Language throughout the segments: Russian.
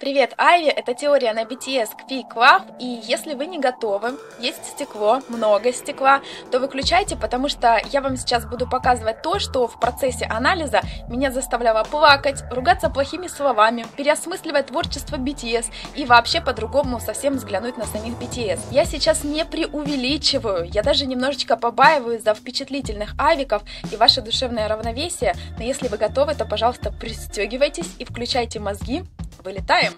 Привет, Айви! Это теория на BTS Quick Love, и если вы не готовы, есть стекло, много стекла, то выключайте, потому что я вам сейчас буду показывать то, что в процессе анализа меня заставляло плакать, ругаться плохими словами, переосмысливать творчество BTS и вообще по-другому совсем взглянуть на самих BTS. Я сейчас не преувеличиваю, я даже немножечко побаиваюсь за впечатлительных авиков и ваше душевное равновесие, но если вы готовы, то, пожалуйста, пристегивайтесь и включайте мозги. Вылетаем!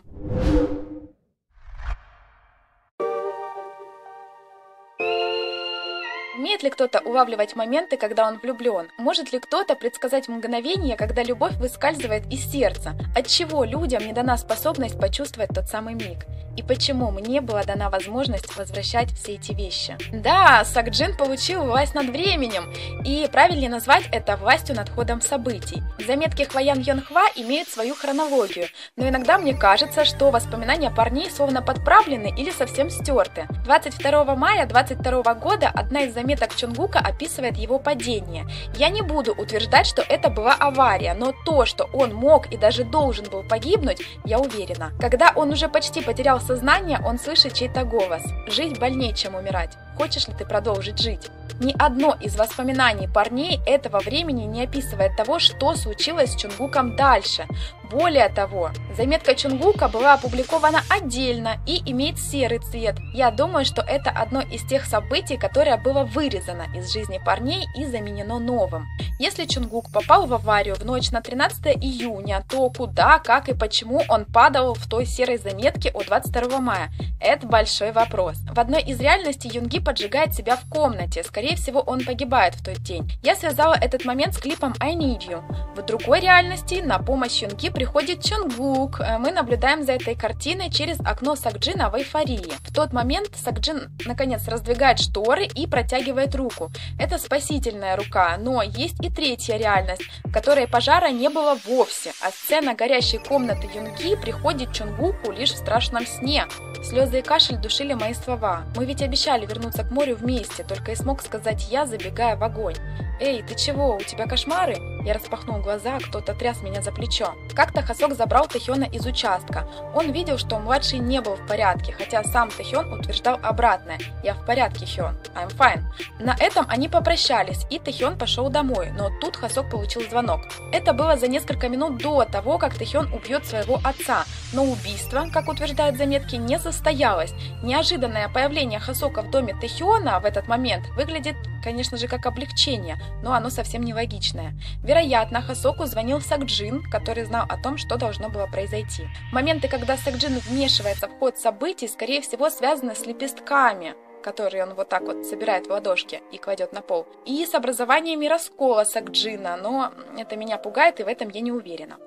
Умеет ли кто-то улавливать моменты, когда он влюблен? Может ли кто-то предсказать мгновение, когда любовь выскальзывает из сердца? Отчего людям не дана способность почувствовать тот самый миг? И почему мне была дана возможность возвращать все эти вещи? Да, Сокджин получил власть над временем, и правильнее назвать это властью над ходом событий. Заметки Хвоян Йонхва имеют свою хронологию, но иногда мне кажется, что воспоминания парней словно подправлены или совсем стерты. 22 мая 22 года одна из заметок Чонгука описывает его падение. Я не буду утверждать, что это была авария, но то, что он мог и даже должен был погибнуть, я уверена. Когда он уже почти потерял сознание, он слышит чей-то голос. Жить больнее, чем умирать. Хочешь ли ты продолжить жить? Ни одно из воспоминаний парней этого времени не описывает того, что случилось с Чонгуком дальше. Более того, заметка Чонгука была опубликована отдельно и имеет серый цвет. Я думаю, что это одно из тех событий, которое было вырезано из жизни парней и заменено новым. Если Чонгук попал в аварию в ночь на 13 июня, то куда, как и почему он падал в той серой заметке от 22 мая? Это большой вопрос. В одной из реальностей Юнги поджигает себя в комнате. Скорее всего, он погибает в тот день. Я связала этот момент с клипом I Need You. В другой реальности на помощь Юнги приходит Чонгук. Мы наблюдаем за этой картиной через окно Сокджина в эйфории. В тот момент Сокджин наконец раздвигает шторы и протягивает руку. Это спасительная рука, но есть и третья реальность, в которой пожара не было вовсе, а сцена горящей комнаты Юнги приходит Чонгуку лишь в страшном сне. Слезы и кашель душили мои слова. Мы ведь обещали вернуться к морю вместе, только и смог сказать я, забегая в огонь. «Эй, ты чего, у тебя кошмары?» Я распахнул глаза, кто-то тряс меня за плечо. Как-то Хасок забрал Тэхёна из участка. Он видел, что младший не был в порядке, хотя сам Тэхён утверждал обратное. «Я в порядке, Хён. I'm fine». На этом они попрощались, и Тэхён пошел домой, но тут Хасок получил звонок. Это было за несколько минут до того, как Тэхён убьет своего отца, но убийство, как утверждают заметки, не состоялось. Неожиданное появление Хасока в доме Тэхёна в этот момент выглядит, конечно же, как облегчение, но оно совсем нелогичное. Вероятно, Хасоку звонил Сокджин, который знал о том, что должно было произойти. Моменты, когда Сокджин вмешивается в ход событий, скорее всего, связаны с лепестками, которые он вот так вот собирает в ладошки и кладет на пол, и с образованием раскола Сокджина, но это меня пугает, и в этом я не уверена.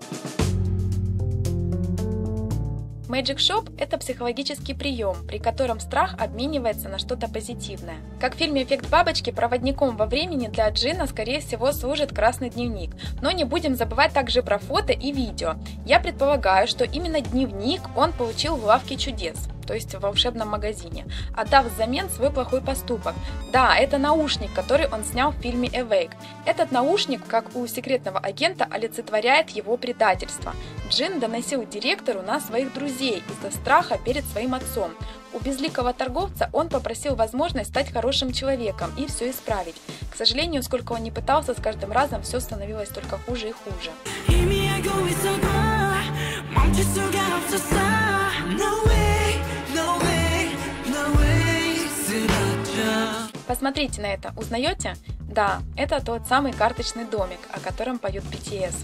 Magic Shop – это психологический прием, при котором страх обменивается на что-то позитивное. Как в фильме «Эффект бабочки», проводником во времени для Джина, скорее всего, служит красный дневник. Но не будем забывать также про фото и видео. Я предполагаю, что именно дневник он получил в лавке чудес, то есть в волшебном магазине, отдав взамен свой плохой поступок. Да, это наушник, который он снял в фильме Awake. Этот наушник, как у секретного агента, олицетворяет его предательство. Джин доносил директору на своих друзей из-за страха перед своим отцом. У безликого торговца он попросил возможность стать хорошим человеком и все исправить. К сожалению, сколько он ни пытался, с каждым разом все становилось только хуже и хуже. Посмотрите на это, узнаете? Да, это тот самый карточный домик, о котором поют BTS.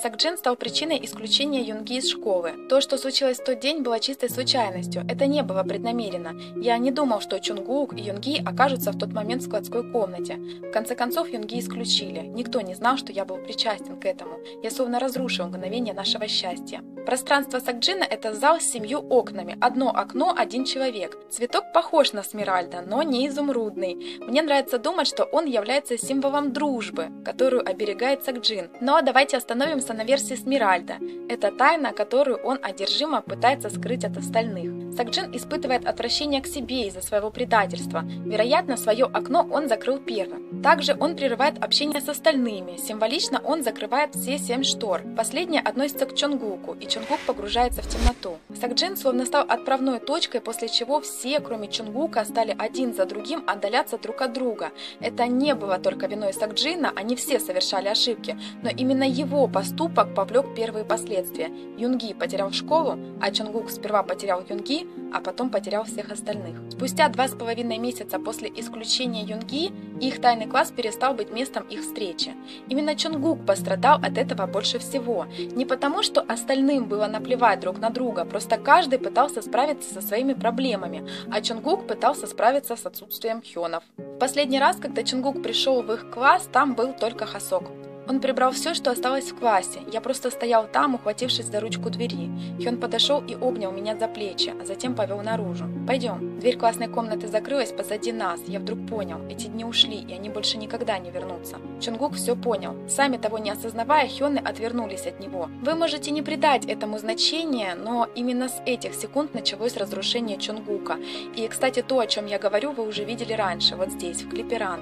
Сокджин стал причиной исключения Юнги из школы. То, что случилось в тот день, было чистой случайностью. Это не было преднамеренно. Я не думал, что Чонгук и Юнги окажутся в тот момент в складской комнате. В конце концов, Юнги исключили. Никто не знал, что я был причастен к этому. Я словно разрушил мгновение нашего счастья. Пространство Сокджина – это зал с 7 окнами. Одно окно, один человек. Цветок похож на Смиральда, но не изумрудный. Мне нравится думать, что он является символом дружбы, которую оберегает Сокджин. Но давайте остановимся на версии Смиральда. Это тайна, которую он одержимо пытается скрыть от остальных. Сокджин испытывает отвращение к себе из-за своего предательства. Вероятно, свое окно он закрыл первым. Также он прерывает общение с остальными. Символично он закрывает все 7 штор. Последняя относится к Чонгуку, и Чонгук погружается в темноту. Сокджин словно стал отправной точкой, после чего все, кроме Чонгука, стали один за другим отдаляться друг от друга. Это не было только виной Сокджина, они все совершали ошибки, но именно его поступок повлек первые последствия. Юнги потерял школу, а Чонгук сперва потерял Юнги, а потом потерял всех остальных. Спустя 2,5 месяца после исключения Юнги, их тайный класс перестал быть местом их встречи. Именно Чонгук пострадал от этого больше всего. Не потому, что остальным было наплевать друг на друга, просто каждый пытался справиться со своими проблемами, а Чонгук пытался справиться с отсутствием хёнов. В последний раз, когда Чонгук пришел в их класс, там был только Хасок. Он прибрал все, что осталось в классе. Я просто стоял там, ухватившись за ручку двери. Хён подошел и обнял меня за плечи, а затем повел наружу. «Пойдем». Дверь классной комнаты закрылась позади нас. Я вдруг понял, эти дни ушли, и они больше никогда не вернутся. Чонгук все понял. Сами того не осознавая, хёны отвернулись от него. Вы можете не придать этому значения, но именно с этих секунд началось разрушение Чонгука. И, кстати, то, о чем я говорю, вы уже видели раньше, вот здесь, в клипе «Run».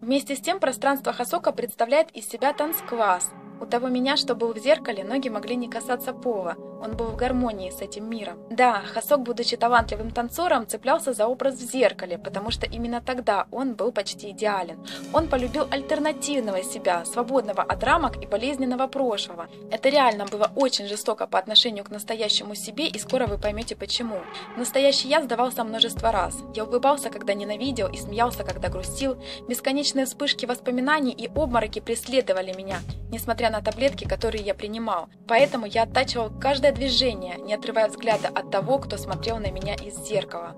Вместе с тем пространство Хасока представляет из себя танцкласс. У того меня, что был в зеркале, ноги могли не касаться пола. Он был в гармонии с этим миром. Да, Хасок, будучи талантливым танцором, цеплялся за образ в зеркале, потому что именно тогда он был почти идеален. Он полюбил альтернативного себя, свободного от рамок и болезненного прошлого. Это реально было очень жестоко по отношению к настоящему себе, и скоро вы поймете почему. Настоящий я сдавался множество раз. Я улыбался, когда ненавидел, и смеялся, когда грустил. Бесконечные вспышки воспоминаний и обмороки преследовали меня, несмотря на таблетки, которые я принимал. Поэтому я оттачивал каждое движение, не отрывая взгляда от того, кто смотрел на меня из зеркала.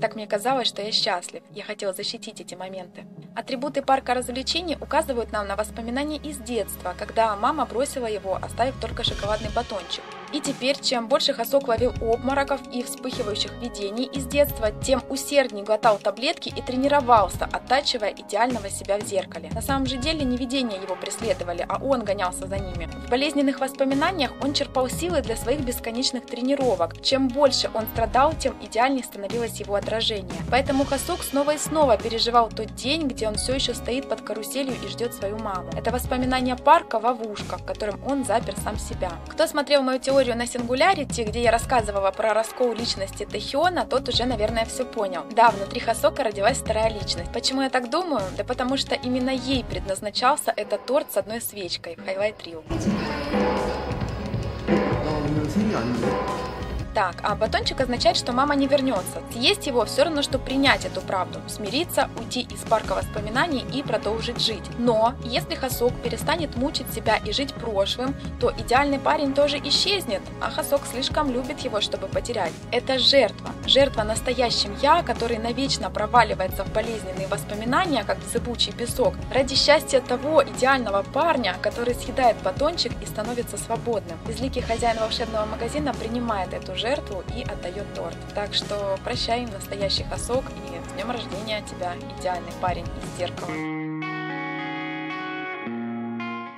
Так мне казалось, что я счастлив. Я хотел защитить эти моменты. Атрибуты парка развлечений указывают нам на воспоминания из детства, когда мама бросила его, оставив только шоколадный батончик. И теперь, чем больше Хасок ловил обмороков и вспыхивающих видений из детства, тем усерднее глотал таблетки и тренировался, оттачивая идеального себя в зеркале. На самом же деле не видения его преследовали, а он гонялся за ними. В болезненных воспоминаниях он черпал силы для своих бесконечных тренировок. Чем больше он страдал, тем идеальнее становилось его отражение. Поэтому Хасок снова и снова переживал тот день, где он все еще стоит под каруселью и ждет свою маму. Это воспоминание парка ловушка, в котором он запер сам себя. Кто смотрел мою теорию на сингулярити, где я рассказывала про раскол личности Тэхёна, тот уже, наверное, все понял. Да, внутри Хасока родилась вторая личность. Почему я так думаю? Да потому что именно ей предназначался этот торт с одной свечкой в Highlight Reel. Так, а батончик означает, что мама не вернется. Съесть его все равно, что принять эту правду, смириться, уйти из парка воспоминаний и продолжить жить. Но если Хасок перестанет мучить себя и жить прошлым, то идеальный парень тоже исчезнет, а Хасок слишком любит его, чтобы потерять. Это жертва. Жертва настоящим я, который навечно проваливается в болезненные воспоминания, как в зыбучий песок, ради счастья того идеального парня, который съедает батончик и становится свободным. Безликий хозяин волшебного магазина принимает эту жертву и отдает торт. Так что прощай, настоящий Хасок, и с днем рождения тебя, идеальный парень из зеркала.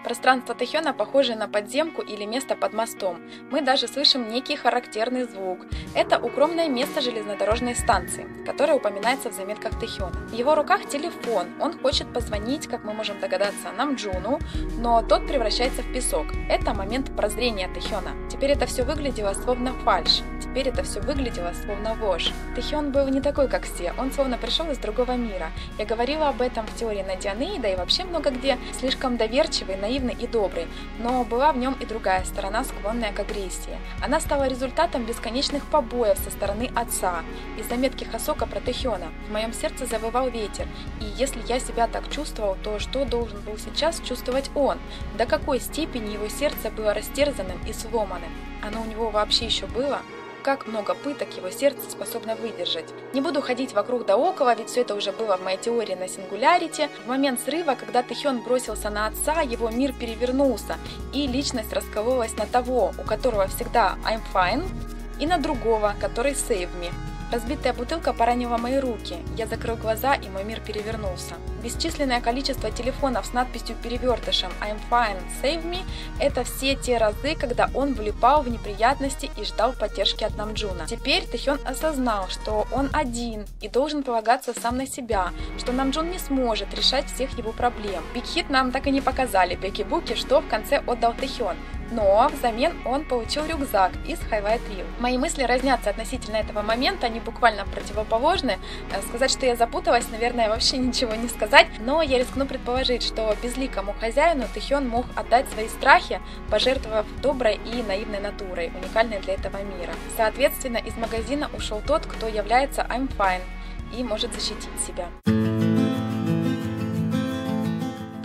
Пространство Тэхёна похоже на подземку или место под мостом. Мы даже слышим некий характерный звук. Это укромное место железнодорожной станции, которое упоминается в заметках Тэхёна. В его руках телефон. Он хочет позвонить, как мы можем догадаться, Намджуну, но тот превращается в песок. Это момент прозрения Тэхёна. Теперь это все выглядело словно фальшь. Теперь это все выглядело словно ложь. Тэхён был не такой, как все. Он словно пришел из другого мира. Я говорила об этом в теории Надианы, да и вообще много где. Слишком доверчивый, наивный и добрый. Но была в нем и другая сторона, склонная к агрессии. Она стала результатом бесконечных побоев со стороны отца. Из заметки Хасока про Тэхёна. В моем сердце завывал ветер. И если я себя так чувствовал, то что должен был сейчас чувствовать он? До какой степени его сердце было растерзанным и сломанным? Оно у него вообще еще было? Как много пыток его сердце способно выдержать. Не буду ходить вокруг да около, ведь все это уже было в моей теории на сингулярити. В момент срыва, когда Тэхён бросился на отца, его мир перевернулся, и личность раскололась на того, у которого всегда I'm fine, и на другого, который save me. Разбитая бутылка поранила мои руки. Я закрыл глаза, и мой мир перевернулся. Бесчисленное количество телефонов с надписью-перевертышем «I'm fine, save me» – это все те разы, когда он влипал в неприятности и ждал поддержки от Намджуна. Теперь Тэхён осознал, что он один и должен полагаться сам на себя, что Намджун не сможет решать всех его проблем. Big Hit нам так и не показали Беки-Буки, что в конце отдал Тэхён. Но взамен он получил рюкзак из Highway Trio. Мои мысли разнятся относительно этого момента, они буквально противоположны. Сказать, что я запуталась, наверное, вообще ничего не сказать, но я рискну предположить, что безликому хозяину Тэхён мог отдать свои страхи, пожертвовав доброй и наивной натурой, уникальной для этого мира. Соответственно, из магазина ушел тот, кто является I'm fine и может защитить себя.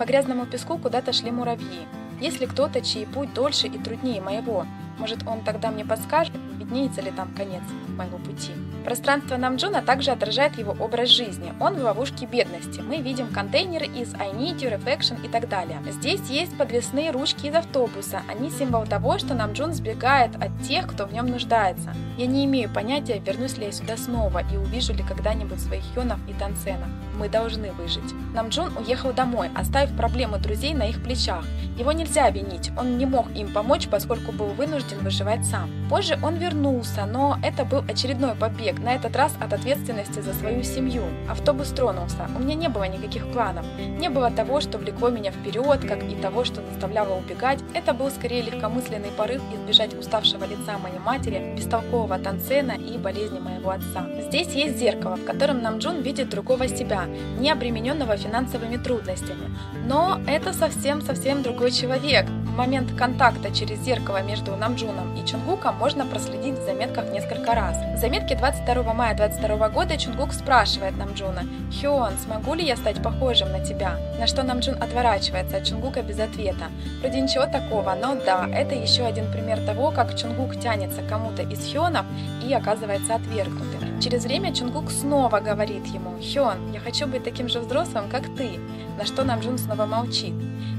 По грязному песку куда-то шли муравьи. Есть ли кто-то, чей путь дольше и труднее моего? Может, он тогда мне подскажет, виднеется ли там конец моего пути? Пространство Намджуна также отражает его образ жизни. Он в ловушке бедности. Мы видим контейнеры из I need you, reflection и так далее. Здесь есть подвесные ручки из автобуса. Они символ того, что Намджун сбегает от тех, кто в нем нуждается. Я не имею понятия, вернусь ли я сюда снова и увижу ли когда-нибудь своих Хёнов и Танценов. Мы должны выжить. Намджун уехал домой, оставив проблемы друзей на их плечах. Его нельзя обвинить, он не мог им помочь, поскольку был вынужден выживать сам. Позже он вернулся, но это был очередной побег, на этот раз от ответственности за свою семью. Автобус тронулся, у меня не было никаких планов. Не было того, что влекло меня вперед, как и того, что заставляло убегать. Это был скорее легкомысленный порыв избежать уставшего лица моей матери, бестолкового Танцена и болезни моего отца. Здесь есть зеркало, в котором Намджун видит другого себя, не обремененного финансовыми трудностями. Но это совсем другой человек. В момент контакта через зеркало между Намджуном и Чунгуком можно проследить в заметках несколько раз. В заметке 22 мая 22 года Чунгук спрашивает Намджуна: «Хён, смогу ли я стать похожим на тебя?» На что Намджун отворачивается от Чунгука без ответа. Вроде ничего такого, но да, это еще один пример того, как Чунгук тянется к кому-то из Хёнов и оказывается отвергнутым. Через время Чунгук снова говорит ему: «Хён, я хочу быть таким же взрослым, как ты», на что Намджун снова молчит.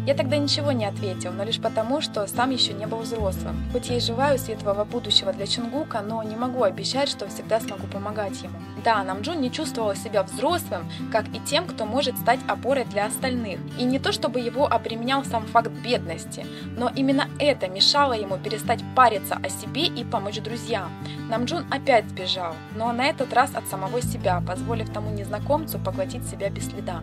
Я тогда ничего не ответил, но лишь потому, что сам еще не был взрослым. Хоть я и желаю светлого будущего для Чунгука, но не могу обещать, что всегда смогу помогать ему. Да, Намджун не чувствовал себя взрослым, как и тем, кто может стать опорой для остальных. И не то, чтобы его обременял сам факт бедности, но именно это мешало ему перестать париться о себе и помочь друзьям. Намджун опять сбежал, но на этот раз от самого себя, позволив тому незнакомцу поглотить себя без следа.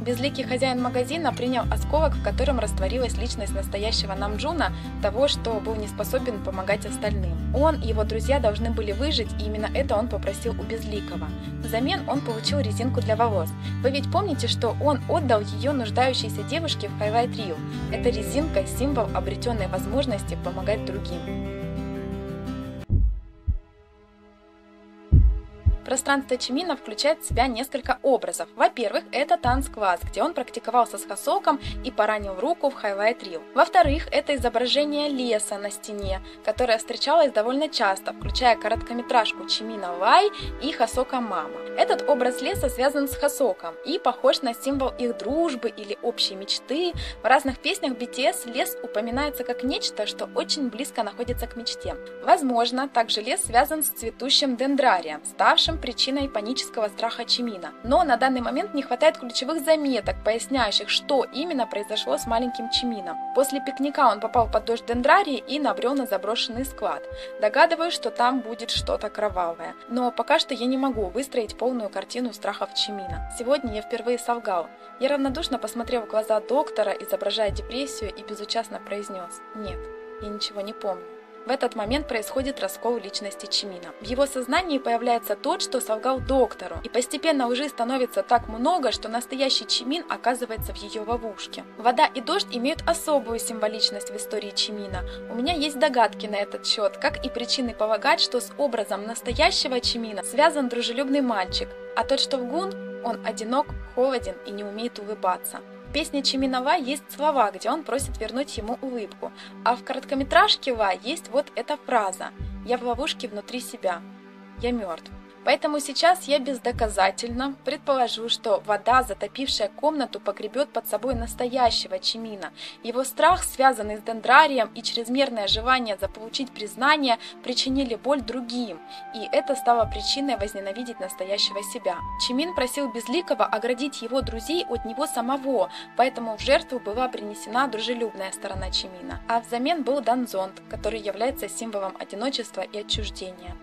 Безликий хозяин магазина принял осколок, в котором растворилась личность настоящего Намджуна, того, что был не способен помогать остальным. Он и его друзья должны были выжить, и именно это он попросил у Безликого. Взамен он получил резинку для волос. Вы ведь помните, что он отдал ее нуждающейся девушке в Highway Trio? Эта резинка – символ обретенной возможности помогать другим. Пространство Чимина включает в себя несколько образов. Во-первых, это танцкласс, где он практиковался с Хосоком и поранил руку в Highway Trio. Во-вторых, это изображение леса на стене, которое встречалось довольно часто, включая короткометражку Чимина Вай и Хосока Мама. Этот образ леса связан с Хосоком и похож на символ их дружбы или общей мечты. В разных песнях BTS лес упоминается как нечто, что очень близко находится к мечте. Возможно, также лес связан с цветущим дендрарием, ставшим причиной панического страха Чимина. Но на данный момент не хватает ключевых заметок, поясняющих, что именно произошло с маленьким Чимином. После пикника он попал под дождь дендрарии и набрел на заброшенный склад. Догадываюсь, что там будет что-то кровавое. Но пока что я не могу выстроить полную картину страхов Чимина. Сегодня я впервые солгал. Я равнодушно посмотрел в глаза доктора, изображая депрессию, и безучастно произнес: «Нет, я ничего не помню». В этот момент происходит раскол личности Чимина. В его сознании появляется тот, что солгал доктору, и постепенно лжи становится так много, что настоящий Чимин оказывается в ее ловушке. Вода и дождь имеют особую символичность в истории Чимина. У меня есть догадки на этот счет, как и причины полагать, что с образом настоящего Чимина связан дружелюбный мальчик, а тот, что в Гун, он одинок, холоден и не умеет улыбаться. В песне Чимина Ва есть слова, где он просит вернуть ему улыбку, а в короткометражке Ва есть вот эта фраза: «Я в ловушке внутри себя, я мертв». Поэтому сейчас я бездоказательно предположу, что вода, затопившая комнату, погребет под собой настоящего Чимина. Его страх, связанный с Дендрарием, и чрезмерное желание заполучить признание причинили боль другим, и это стало причиной возненавидеть настоящего себя. Чимин просил Безликого оградить его друзей от него самого, поэтому в жертву была принесена дружелюбная сторона Чимина, а взамен был дан зонт, который является символом одиночества и отчуждения.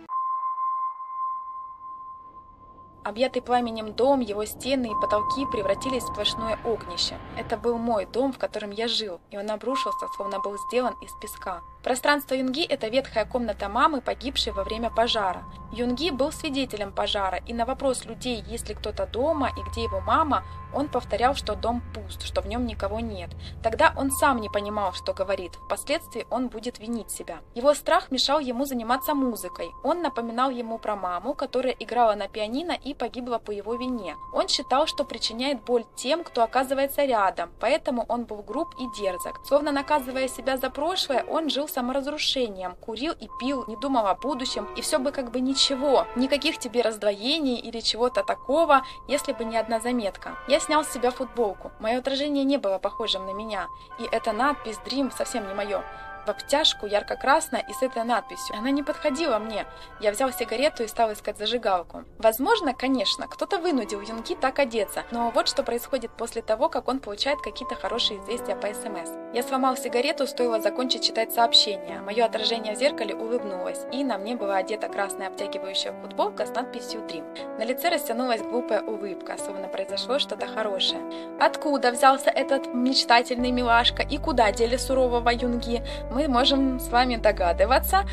Объятый пламенем дом, его стены и потолки превратились в сплошное огнище. Это был мой дом, в котором я жил, и он обрушился, словно был сделан из песка. Пространство Юнги – это ветхая комната мамы, погибшей во время пожара. Юнги был свидетелем пожара, и на вопрос людей, есть ли кто-то дома и где его мама, он повторял, что дом пуст, что в нем никого нет. Тогда он сам не понимал, что говорит. Впоследствии он будет винить себя. Его страх мешал ему заниматься музыкой. Он напоминал ему про маму, которая играла на пианино и погибла по его вине. Он считал, что причиняет боль тем, кто оказывается рядом, поэтому он был груб и дерзок. Словно наказывая себя за прошлое, он жил саморазрушением, курил и пил, не думал о будущем, и все бы как бы ничего, никаких тебе раздвоений или чего-то такого, если бы не одна заметка. Я снял с себя футболку, мое отражение не было похожим на меня, и эта надпись «Dream» совсем не мое. В обтяжку, ярко-красная и с этой надписью. Она не подходила мне. Я взял сигарету и стал искать зажигалку. Возможно, конечно, кто-то вынудил Юнги так одеться, но вот что происходит после того, как он получает какие-то хорошие известия по СМС. Я сломал сигарету, стоило закончить читать сообщение. Мое отражение в зеркале улыбнулось, и на мне была одета красная обтягивающая футболка с надписью «Dream». На лице растянулась глупая улыбка, словно произошло что-то хорошее. Откуда взялся этот мечтательный милашка и куда дели сурового Юнги? Мы можем с вами догадываться,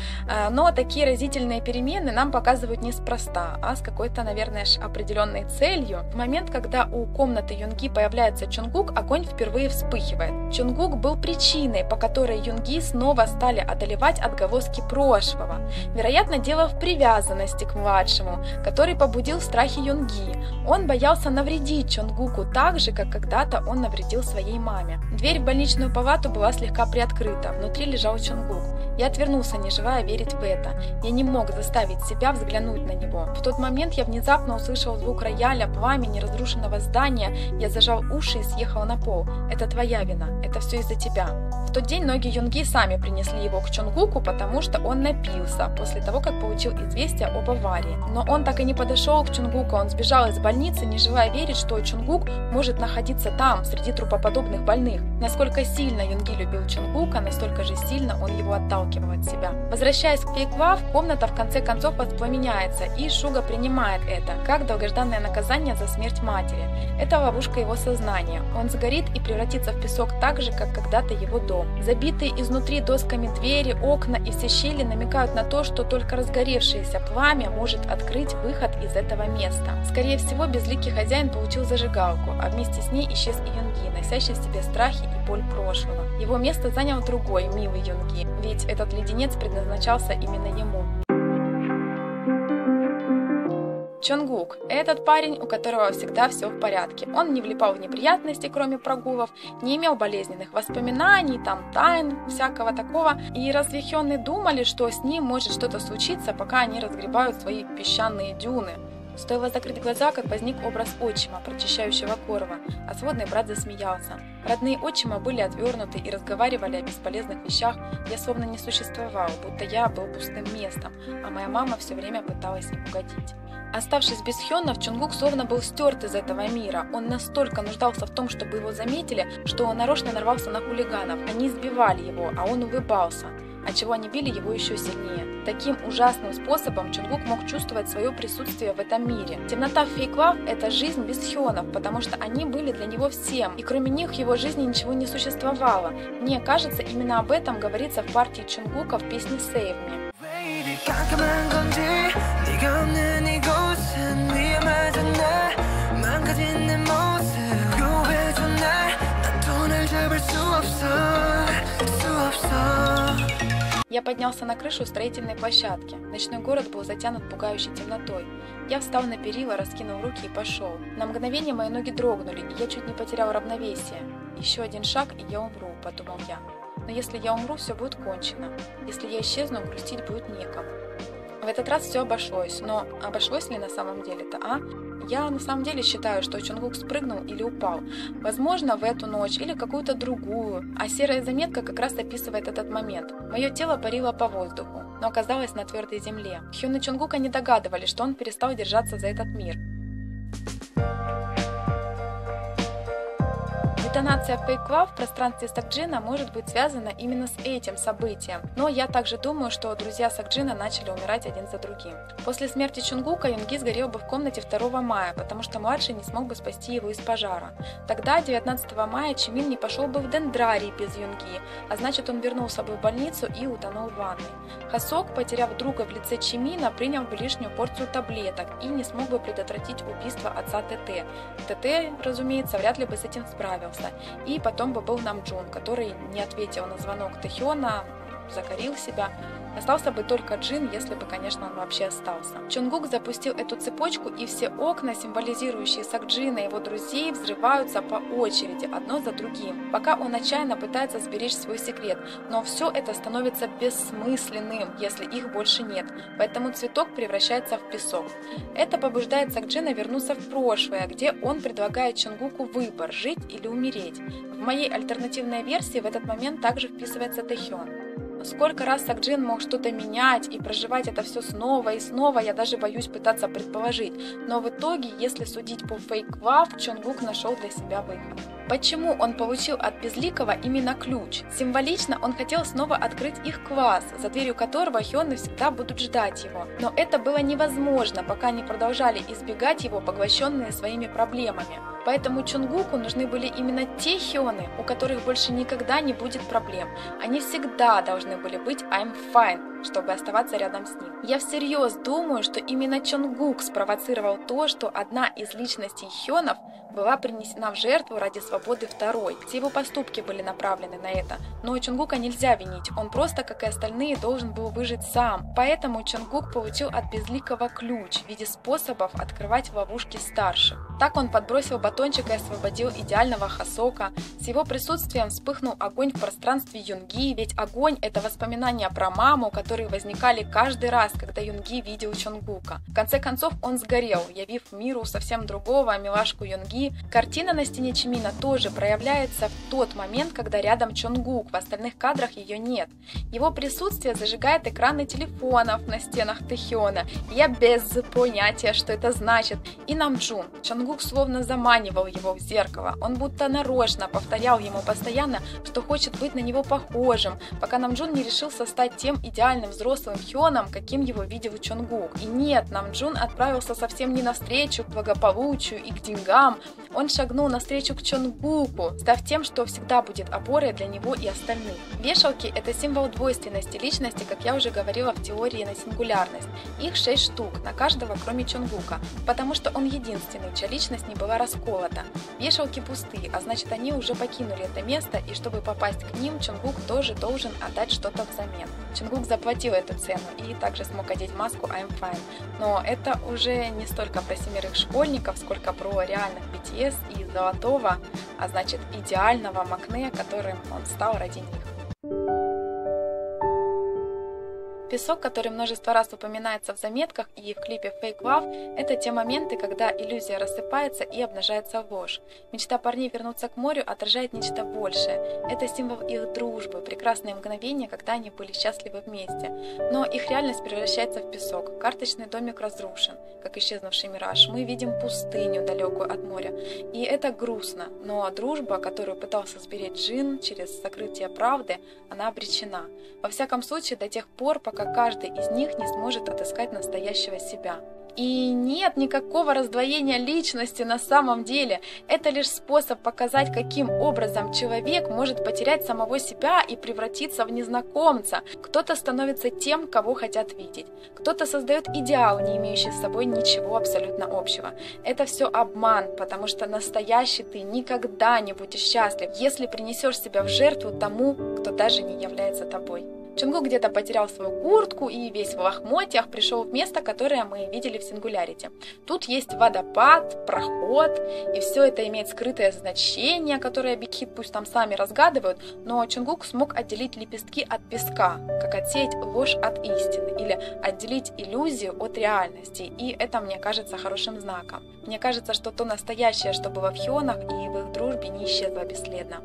но такие разительные перемены нам показывают неспроста, а с какой-то, наверное, определенной целью. В момент, когда у комнаты Юнги появляется Чонгук, огонь впервые вспыхивает. Чонгук был причиной, по которой Юнги снова стали одолевать отголоски прошлого. Вероятно, дело в привязанности к младшему, который побудил страхи Юнги. Он боялся навредить Чонгуку так же, как когда-то он навредил своей маме. Дверь в больничную палату была слегка приоткрыта, внутри лежал Чонгук. Я отвернулся, не желая верить в это. Я не мог заставить себя взглянуть на него. В тот момент я внезапно услышал звук рояля, пламени, разрушенного здания. Я зажал уши и съехал на пол. Это твоя вина. Это все из-за тебя. В тот день ноги Юнги сами принесли его к Чонгуку, потому что он напился после того, как получил известие об аварии. Но он так и не подошел к Чонгуку. Он сбежал из больницы, не желая верить, что Чонгук может находиться там, среди трупоподобных больных. Насколько сильно Юнги любил Чонгука, настолько же сильно он его отталкивал от себя. Возвращаясь к Фейклав, комната в конце концов воспламеняется, и Шуга принимает это, как долгожданное наказание за смерть матери. Это ловушка его сознания. Он сгорит и превратится в песок так же, как когда-то его дом. Забитые изнутри досками двери, окна и все щели намекают на то, что только разгоревшееся пламя может открыть выход из этого места. Скорее всего, безликий хозяин получил зажигалку, а вместе с ней исчез и Юнги, носящий в себе страхи и боль прошлого. Его место занял другой, милый Юнги, ведь этот леденец предназначался именно ему. Чонгук – этот парень, у которого всегда все в порядке. Он не влипал в неприятности, кроме прогулов, не имел болезненных воспоминаний, тайн, всякого такого. И развехенные думали, что с ним может что-то случиться, пока они разгребают свои песчаные дюны. Стоило закрыть глаза, как возник образ отчима, прочищающего корова, а сводный брат засмеялся. Родные отчима были отвернуты и разговаривали о бесполезных вещах. Я словно не существовал, будто я был пустым местом, а моя мама все время пыталась им угодить. Оставшись без Хёнов, Чонгук словно был стерт из этого мира. Он настолько нуждался в том, чтобы его заметили, что он нарочно нарвался на хулиганов. Они избивали его, а он улыбался, отчего они били его еще сильнее. Таким ужасным способом Чонгук мог чувствовать свое присутствие в этом мире. Темнота в Фейклав – это жизнь без Хёнов, потому что они были для него всем, и кроме них в его жизни ничего не существовало. Мне кажется, именно об этом говорится в партии Чонгука в песне «Save Me». Я поднялся на крышу строительной площадки. Ночной город был затянут пугающей темнотой. Я встал на перила, раскинул руки и пошел. На мгновение мои ноги дрогнули, и я чуть не потерял равновесие. «Еще один шаг, и я умру», — подумал я. «Но если я умру, все будет кончено. Если я исчезну, грустить будет некому». В этот раз все обошлось, но обошлось ли на самом деле-то, а? Я на самом деле считаю, что Чонгук спрыгнул или упал. Возможно, в эту ночь или какую-то другую. А серая заметка как раз описывает этот момент. Мое тело парило по воздуху, но оказалось на твердой земле. Хён и Чонгука не догадывались, что он перестал держаться за этот мир. Детонация Fake Love в пространстве Сокджина может быть связана именно с этим событием, но я также думаю, что друзья Сокджина начали умирать один за другим. После смерти Чонгука Юнги сгорел бы в комнате 2 мая, потому что младший не смог бы спасти его из пожара. Тогда, 19 мая, Чимин не пошел бы в дендрарий без Юнги, а значит он вернулся бы в больницу и утонул в ванной. Хасок, потеряв друга в лице Чимина, принял бы лишнюю порцию таблеток и не смог бы предотвратить убийство отца ТТ. ТТ, разумеется, вряд ли бы с этим справился. И потом бы был Намджун, который не ответил на звонок Тэхёна, закорил себя. Остался бы только Джин, если бы, конечно, он вообще остался. Чонгук запустил эту цепочку, и все окна, символизирующие Сокджина и его друзей, взрываются по очереди, одно за другим, пока он отчаянно пытается сберечь свой секрет. Но все это становится бессмысленным, если их больше нет, поэтому цветок превращается в песок. Это побуждает Сокджина вернуться в прошлое, где он предлагает Чонгуку выбор – жить или умереть. В моей альтернативной версии в этот момент также вписывается Тэхён. Сколько раз Сокджин мог что-то менять и проживать это все снова и снова, я даже боюсь пытаться предположить. Но в итоге, если судить по Fake Love, Чонгук нашел для себя выход. Почему он получил от Безликого именно ключ? Символично он хотел снова открыть их класс, за дверью которого Хёны всегда будут ждать его. Но это было невозможно, пока они продолжали избегать его, поглощенные своими проблемами. Поэтому Чонгуку нужны были именно те Хёны, у которых больше никогда не будет проблем. Они всегда должны были быть I'm fine, чтобы оставаться рядом с ним. Я всерьез думаю, что именно Чонгук спровоцировал то, что одна из личностей Хёнов была принесена в жертву ради свободы второй. Все его поступки были направлены на это. Но Чонгука нельзя винить, он просто, как и остальные, должен был выжить сам. Поэтому Чонгук получил от Безликого ключ в виде способов открывать ловушки старших. Так он подбросил батончик и освободил идеального Хасока. С его присутствием вспыхнул огонь в пространстве Юнги, ведь огонь – это воспоминания про маму, которые возникали каждый раз, когда Юнги видел Чонгука. В конце концов он сгорел, явив миру совсем другого милашку Юнги. Картина на стене Чимина тоже проявляется в тот момент, когда рядом Чонгук, в остальных кадрах ее нет. Его присутствие зажигает экраны телефонов на стенах Тэхёна. Я без понятия, что это значит. И Намджун. Чонгук словно заманивал его в зеркало. Он будто нарочно повторял ему постоянно, что хочет быть на него похожим, пока Намджун не решился стать тем идеальным взрослым Хёном, каким его видел Чонгук. И нет, Намджун отправился совсем не навстречу к благополучию и к деньгам. Он шагнул навстречу к Чонгуку, став тем, что всегда будет опорой для него и остальных. Вешалки – это символ двойственности личности, как я уже говорила в теории на сингулярность. Их 6 штук, на каждого, кроме Чонгука, потому что он единственный, чья личность не была расколота. Вешалки пусты, а значит они уже покинули это место, и чтобы попасть к ним, Чонгук тоже должен отдать что-то взамен. Чонгук заплатил эту цену и также смог одеть маску I'm fine. Но это уже не столько про 7 школьников, сколько про реальных BTS и золотого, а значит идеального Макне, которым он стал ради них. Песок, который множество раз упоминается в заметках и в клипе Fake Love, это те моменты, когда иллюзия рассыпается и обнажается ложь. Мечта парней вернуться к морю отражает нечто большее. Это символ их дружбы, прекрасные мгновения, когда они были счастливы вместе. Но их реальность превращается в песок. Карточный домик разрушен, как исчезнувший мираж. Мы видим пустыню, далекую от моря. И это грустно. Но дружба, которую пытался сберечь Джин через сокрытие правды, она обречена. Во всяком случае, до тех пор, пока каждый из них не сможет отыскать настоящего себя. И нет никакого раздвоения личности на самом деле. Это лишь способ показать, каким образом человек может потерять самого себя и превратиться в незнакомца. Кто-то становится тем, кого хотят видеть. Кто-то создает идеал, не имеющий с собой ничего абсолютно общего. Это все обман, потому что настоящий ты никогда не будешь счастлив, если принесешь себя в жертву тому, кто даже не является тобой. Чонгук где-то потерял свою куртку и весь в лохмотьях пришел в место, которое мы видели в Сингулярити. Тут есть водопад, проход, и все это имеет скрытое значение, которое Big Hit пусть там сами разгадывают, но Чонгук смог отделить лепестки от песка, как отсеять ложь от истины, или отделить иллюзию от реальности, и это мне кажется хорошим знаком. Мне кажется, что то настоящее, что было в Хёнах и в их дружбе, не исчезло бесследно.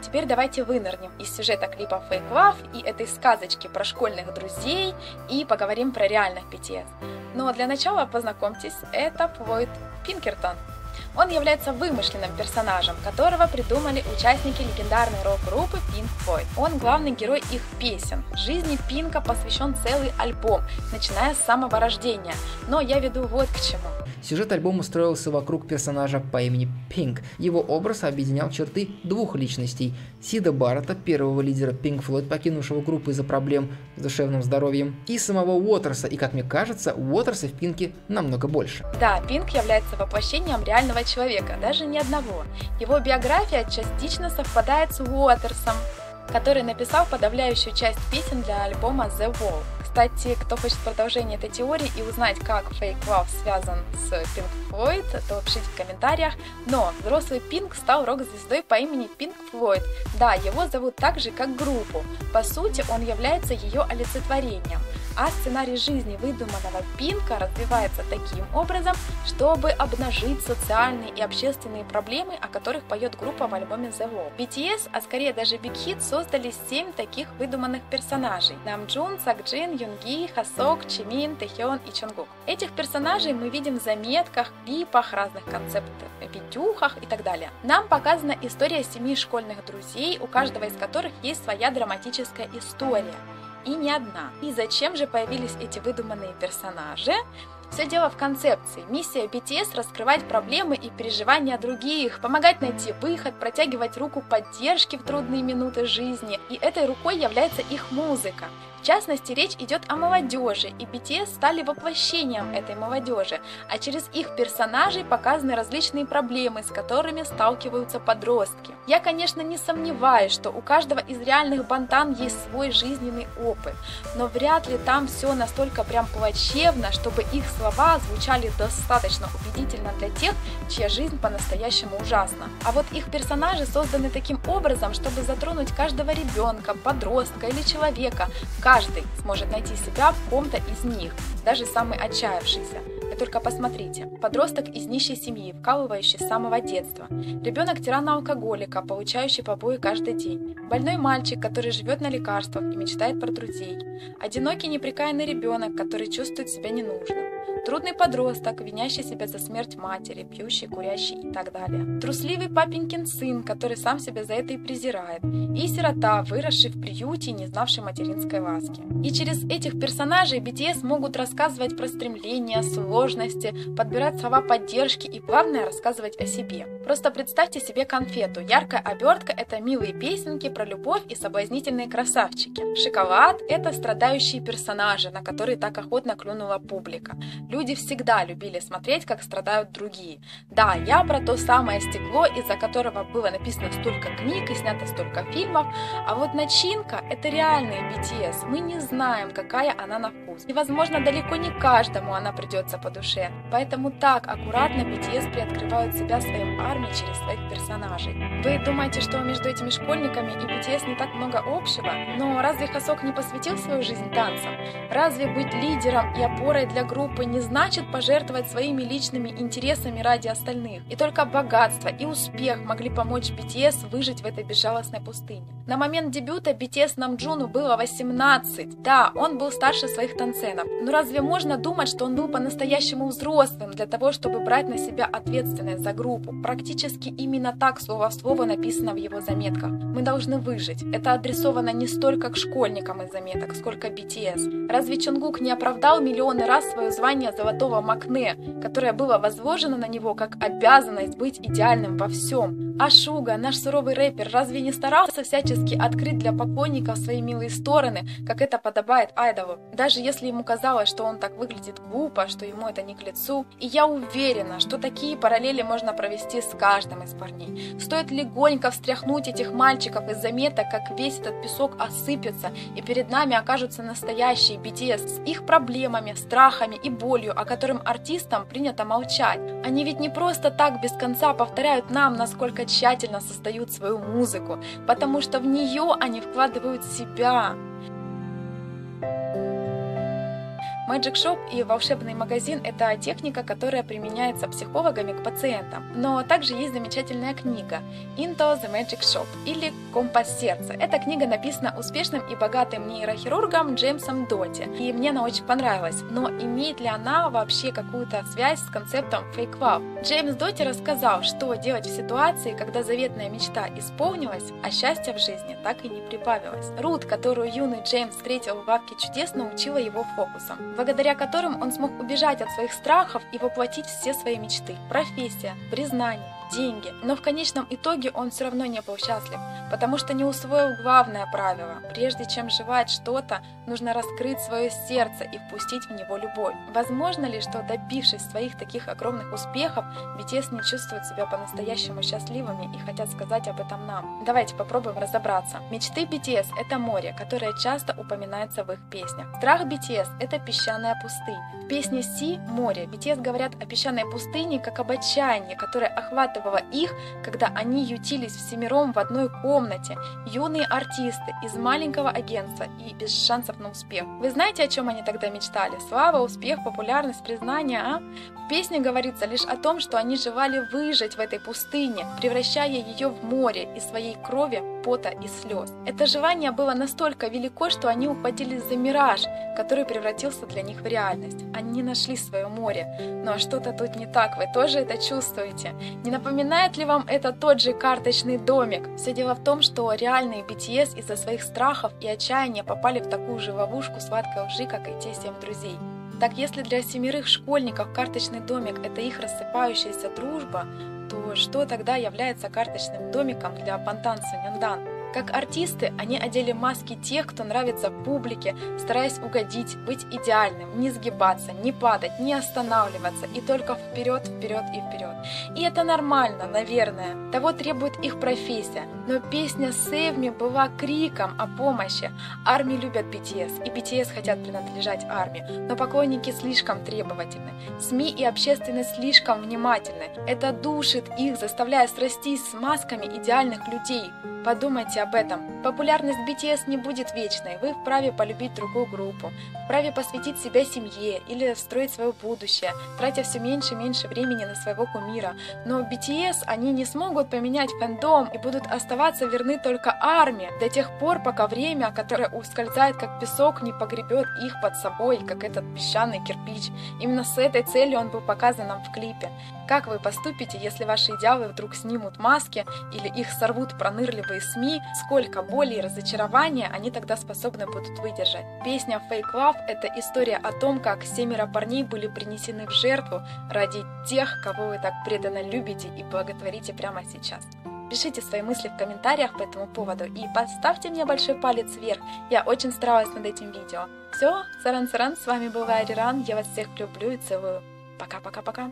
Теперь давайте вынырнем из сюжета клипа Fake Love и этой сказочки про школьных друзей и поговорим про реальных BTS. Но для начала познакомьтесь, это Флойд Пинкертон. Он является вымышленным персонажем, которого придумали участники легендарной рок-группы Pink Floyd. Он главный герой их песен. Жизни Пинка посвящен целый альбом, начиная с самого рождения. Но я веду вот к чему. Сюжет альбома строился вокруг персонажа по имени Пинк. Его образ объединял черты двух личностей. Сида Барретта, первого лидера Pink Floyd, покинувшего группу из-за проблем с душевным здоровьем, и самого Уотерса. И, как мне кажется, Уотерса в Пинке намного больше. Да, Пинк является воплощением реального человека, даже не одного. Его биография частично совпадает с Уотерсом, который написал подавляющую часть песен для альбома The Wall. Кстати, кто хочет продолжение этой теории и узнать, как Fake Love связан с Pink Floyd, то пишите в комментариях. Но взрослый Пинк стал рок-звездой по имени Pink Floyd. Да, его зовут так же, как группу. По сути, он является ее олицетворением. А сценарий жизни выдуманного Пинка развивается таким образом, чтобы обнажить социальные и общественные проблемы, о которых поет группа в альбоме The Wall. BTS, а скорее даже Big Hit, создали 7 таких выдуманных персонажей: Намджун, Сакджин, Юнги, Хасок, Чимин, Тэхён и Чонгук. Этих персонажей мы видим в заметках, клипах, разных концептах, видюхах и так далее. Нам показана история 7 школьных друзей, у каждого из которых есть своя драматическая история. И не одна. И зачем же появились эти выдуманные персонажи? Все дело в концепции. Миссия BTS – раскрывать проблемы и переживания других, помогать найти выход, протягивать руку поддержки в трудные минуты жизни. И этой рукой является их музыка. В частности, речь идет о молодежи, и BTS стали воплощением этой молодежи, а через их персонажей показаны различные проблемы, с которыми сталкиваются подростки. Я, конечно, не сомневаюсь, что у каждого из реальных бантан есть свой жизненный опыт, но вряд ли там все настолько прям плачевно, чтобы их слова звучали достаточно убедительно для тех, чья жизнь по-настоящему ужасна. А вот их персонажи созданы таким образом, чтобы затронуть каждого ребенка, подростка или человека. Каждый сможет найти себя в ком-то из них, даже самый отчаявшийся. Вы только посмотрите. Подросток из нищей семьи, вкалывающий с самого детства. Ребенок тирана-алкоголика, получающий побои каждый день. Больной мальчик, который живет на лекарствах и мечтает про друзей. Одинокий неприкаянный ребенок, который чувствует себя ненужным. Трудный подросток, винящий себя за смерть матери, пьющий, курящий и так далее. Трусливый папенькин сын, который сам себя за это и презирает. И сирота, выросший в приюте и не знавший материнской ласки. И через этих персонажей BTS могут рассказывать про стремления, сложности, подбирать слова поддержки и, главное, рассказывать о себе. Просто представьте себе конфету. Яркая обертка – это милые песенки про любовь и соблазнительные красавчики. Шоколад – это страдающие персонажи, на которые так охотно клюнула публика. Люди всегда любили смотреть, как страдают другие. Да, я про то самое стекло, из-за которого было написано столько книг и снято столько фильмов, а вот начинка – это реальные BTS. Мы не знаем, какая она на вкус. И, возможно, далеко не каждому она придется по душе. Поэтому так аккуратно BTS приоткрывают себя своим армией через своих персонажей. Вы думаете, что между этими школьниками и BTS не так много общего? Но разве Хасок не посвятил свою жизнь танцам? Разве быть лидером и опорой для группы не значит пожертвовать своими личными интересами ради остальных? И только богатство и успех могли помочь BTS выжить в этой безжалостной пустыне. На момент дебюта BTS Намджуну было 18. Да, он был старше своих танценов. Но разве можно думать, что он был по-настоящему взрослым для того, чтобы брать на себя ответственность за группу? Практически именно так слово в слово написано в его заметках. Мы должны выжить. Это адресовано не столько к школьникам из заметок, сколько BTS. Разве Чонгук не оправдал миллионы раз свое звание золотого Макне, которое было возложено на него как обязанность быть идеальным во всем? А Шуга, наш суровый рэпер, разве не старался всячески всячески открыть для поклонников свои милые стороны, как это подобает айдолу, даже если ему казалось, что он так выглядит глупо, что ему это не к лицу. И я уверена, что такие параллели можно провести с каждым из парней. Стоит легонько встряхнуть этих мальчиков из заметок, как весь этот песок осыпется, и перед нами окажутся настоящие BTS с их проблемами, страхами и болью, о котором артистам принято молчать. Они ведь не просто так без конца повторяют нам, насколько тщательно создают свою музыку, потому что в нее они вкладывают себя. Magic Shop и волшебный магазин – это техника, которая применяется психологами к пациентам. Но также есть замечательная книга Into the Magic Shop или Компас сердца. Эта книга написана успешным и богатым нейрохирургом Джеймсом Доти, и мне она очень понравилась. Но имеет ли она вообще какую-то связь с концептом Fake Love? Джеймс Доти рассказал, что делать в ситуации, когда заветная мечта исполнилась, а счастья в жизни так и не прибавилось. Рут, которую юный Джеймс встретил в лавке чудес, научила его фокусам, благодаря которым он смог убежать от своих страхов и воплотить все свои мечты. Профессия, признание, деньги. Но в конечном итоге он все равно не был счастлив, потому что не усвоил главное правило. Прежде чем желать что-то, нужно раскрыть свое сердце и впустить в него любовь. Возможно ли, что добившись своих таких огромных успехов, BTS не чувствуют себя по-настоящему счастливыми и хотят сказать об этом нам? Давайте попробуем разобраться. Мечты BTS – это море, которое часто упоминается в их песнях. Страх BTS – это песчаная пустыня. В песне «Си» – море. BTS говорят о песчаной пустыне как об отчаянии, которое охватывало их, когда они ютились всемиром в одной комнате. Юные артисты из маленького агентства и без шансов на успех. Вы знаете, о чем они тогда мечтали? Слава, успех, популярность, признание, а? В песне говорится лишь о том, что они желали выжить в этой пустыне, превращая ее в море из своей крови, пота и слез. Это желание было настолько велико, что они ухватились за мираж, который превратился для них в реальность. Они не нашли свое море. Но что-то тут не так, вы тоже это чувствуете? Не напоминает ли вам это тот же карточный домик? Все дело в том, что реальные BTS из-за своих страхов и отчаяния попали в такую же ловушку сладкой лжи, как и те 7 друзей. Так если для 7 школьников карточный домик – это их рассыпающаяся дружба, то что тогда является карточным домиком для Бангтан Сонyeondan? Как артисты, они одели маски тех, кто нравится публике, стараясь угодить, быть идеальным, не сгибаться, не падать, не останавливаться, и только вперед, вперед и вперед. И это нормально, наверное. Того требует их профессия. Но песня «Save Me» была криком о помощи. Армии любят BTS, и BTS хотят принадлежать армии, но поклонники слишком требовательны. СМИ и общественность слишком внимательны. Это душит их, заставляя срастись с масками идеальных людей. Подумайте об этом. Популярность BTS не будет вечной. Вы вправе полюбить другую группу, вправе посвятить себя семье или строить свое будущее, тратя все меньше и меньше времени на своего кумира. Но BTS они не смогут поменять фэндом и будут оставаться верны только армии до тех пор, пока время, которое ускользает как песок, не погребет их под собой, как этот песчаный кирпич. Именно с этой целью он был показан нам в клипе. Как вы поступите, если ваши идеалы вдруг снимут маски или их сорвут пронырливые СМИ? Сколько боли и разочарования они тогда способны будут выдержать? Песня Fake Love – это история о том, как 7 парней были принесены в жертву ради тех, кого вы так преданно любите и благотворите прямо сейчас. Пишите свои мысли в комментариях по этому поводу и поставьте мне большой палец вверх. Я очень старалась над этим видео. Все, саран-саран, с вами была Ариран, я вас всех люблю и целую. Пока-пока-пока.